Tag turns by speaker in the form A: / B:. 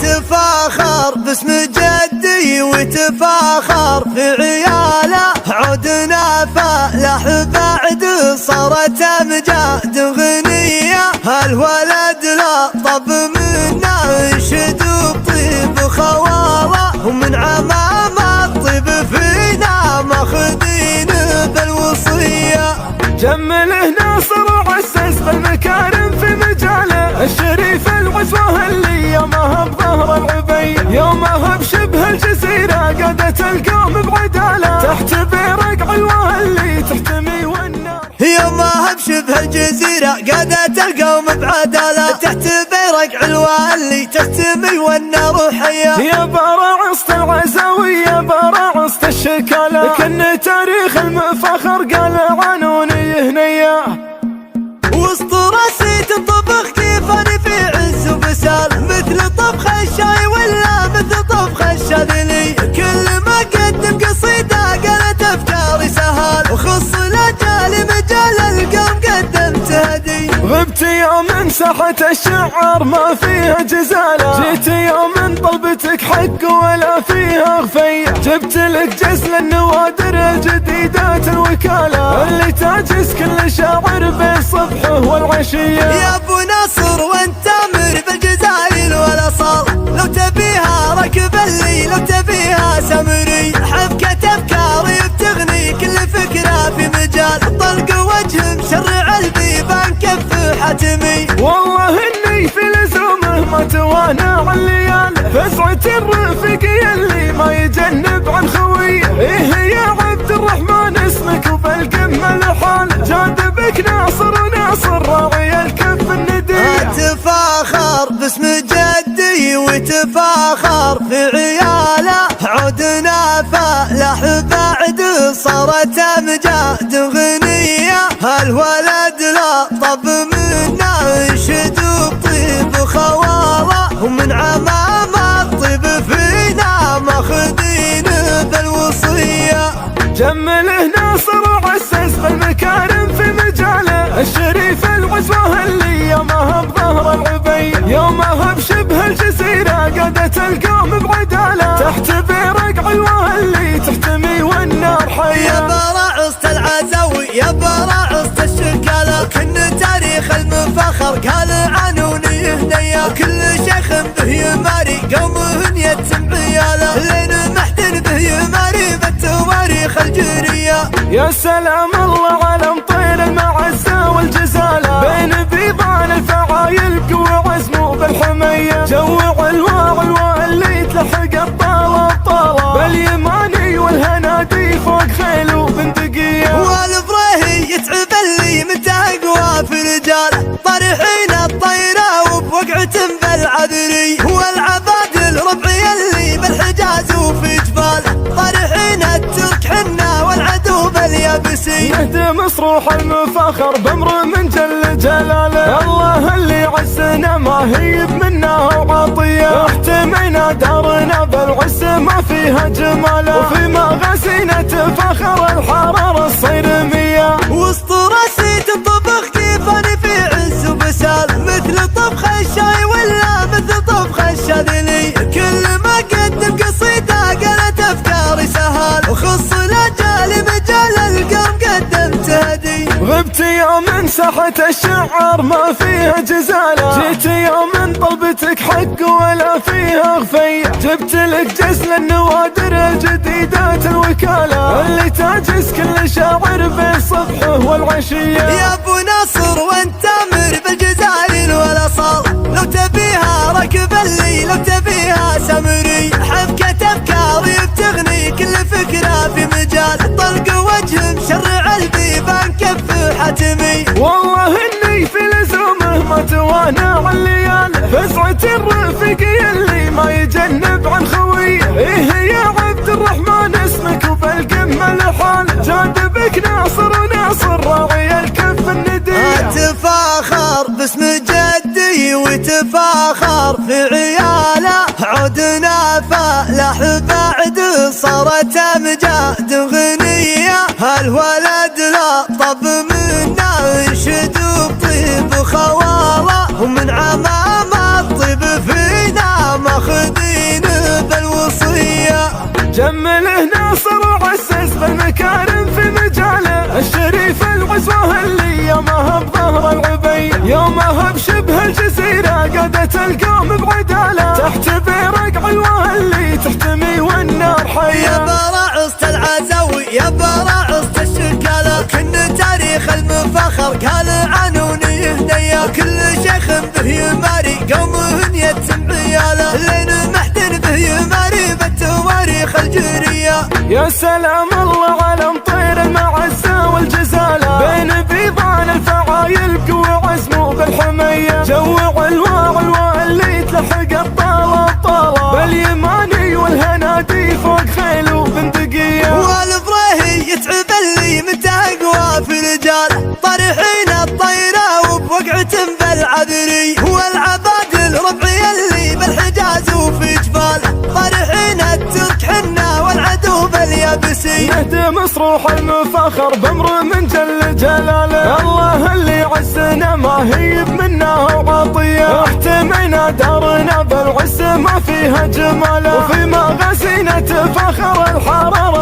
A: تفاخر باسم جدي وتفاخر في عياله، عدنا فلاح بعد صارت امجاد غنيه. هالولد لا طب منا ينشد بطيب خواله، ومن عمام الطيب فينا ماخذين بالوصيه.
B: جمله ناصر وعسس بالمكارم في مجاله، الشريف العزوه اللي يومها بظهر العبي، يومها بشبه الجزيرة قادت القوم بعداله، تحت بيرق علوه اللي تحتمي والنار.
A: يومها بشبه الجزيرة قادت القوم بعداله، تحت بيرق علوه اللي تحتمي والنار حياه.
B: يا براعصة العزاوي يا براعصة الشكالة، كن تاريخ المفخر قال عنوني هنيه.
A: وسط راسي تنطبخ كيفاني في عز وبسال، مثل طبخ الشاي ولا مثل طبخ الشاذلي. كل ما قدم قصيدة قالت افكاري سهال، وخص الاجال مجال القوم قدمت هدي.
B: غبت يوم ساحة الشعر ما فيها جزالة، جيت يوم طلبتك حق ولا فيها غفية. جبت لك جزل النوادر الجديدات الوكالة، اللي تعجز كل شاعر بين صبحه والعشية.
A: يا ابو ناصر وانت تامر بالجزايل والاصال، لو تبيها ركب اللي لو تبيها سمري. حبكة افكاري بتغني كل فكرة في مجال، طلق وجه مشرع البيبان كف حتمي.
B: والله اني في لزومه ما توانى عن الليال، فزعة الرفيق اللي ما يجنب عن خويه. ايه يا عبد الرحمن اسمك وبالقمة الحال، جاذبك ناصر وناصر راعي الكف الندي.
A: تفاخر باسم جدي وتفاخر في عياله، عدنا فلاح بعد صارت امجاد غنيه. هالولد لا طب منا ينشد بطيب خواله، ومن عمام الطيب فينا ماخذين بالوصيه.
B: جمله ناصر وعسس بالمكارم في مجاله، الشريف العزوه اللي يومها بظهر العبي، يومها بشبه الجزيرة قادت القوم بعداله، تحت بيرق علوه اللي تحتمي والنار حياه.
A: يا براعصة العزاوي يا براعصة الشكالة، كن تاريخ المفخر قال عنوني هديه. كل شيخ به يماري قومهن يتم عياله، لين محتن به يماري بالتواريخ الجريه.
B: يا سلام الله على مطير المعزة والجزالة، بين بيضان الفعايل قوة عزمه بالحمية. جو علوة اللي تلحق الطالة الطالة، باليماني والهنادي فوق خيل وبندقية.
A: والفريهي يتعب اللي من تقوى في رجال، طرحين الطيرة وبوقعة بالعذري. والعبادل ربعي اللي بالحجاز وفي جبال، طرحين الترك حنا والعدو باليابسي.
B: نهدم صروح المفاخر بامر من جل جلاله، الله اللي عزنا ما هيب منا وعطيه. احتمينا دارنا بالعز ما فيها جماله، وفي مغازينا تفاخر الحرارة الصيرمية.
A: وسط راسي تنطبخ كيفاني في عز وبسال، مثل طبخ الشاي ولا مثل طبخ الشاذلي. كل ما قدم قصيدة قالت افكاري سهال، وخص الاجال مجال القوم قدمت هدي.
B: غبت يوم ساحة الشعر ما فيها جزالة، جيت يوم طلبتك حق ولا فيها غفية. جبت لك جزل النوادر الجديدات الوكالة، اللي تعجز كل شاعر بين صبحه والعشية.
A: يا ابو ناصر وانت تامر بالجزايل والاصال، لو تبيها ركب اللي لو تبيها سمري. حبكة افكاري بتغني كل فكرة في مجال، طلق وجه مشرع البيبان كف حتمي.
B: والله اني في لزومه ما توانى عن الليال، فزعة الرفيق اللي ما يجنب عن خويه. ايه يا عبد الرحمن اسمك وبالقمة الحال، جاذبك ناصر وناصر راعي الكف الندي.
A: تفاخر باسم جدي وتفاخر في عياله، عدنا فلاح بعد صارت امجاد غنيه. هالولد لا طب منا ينشد بطيب خواله، ومن عمام الطيب فينا ماخذ
B: قادت القوم بعدالة تحت برقع الوهلي تحتمي والنار حية.
A: يا براعصت العزوي يا براعصت الشكالة كن تاريخ المفخر قال عنوني هدية كل شيخ به يماري قومهن يتم عياله لين محتن به يماري بالتواريخ الجرية.
B: يا سلام الله على مطير المعزة والجزالة بين بيضان الفعايل قوي عزمه بالحمية جوع الواعي اللي تلحق الطالة باليماني والهنادي فوق خيل وبندقية
A: والبريهي يتعب اللي متى اقوى في رجال طرحين الطيرة وبوقعة بالعذري والعبادل ربعي اللي بالحجاز وفي جبال طرحين الترك حنا والعدو باليابسي.
B: نهدي مصروح المفخر بامر من جل جلاله الله اللي عزنا ما هيب منا وعطيه واحتمينا دارنا بالعز ما فيها جماله وفي مغازينا تفخر الحرارة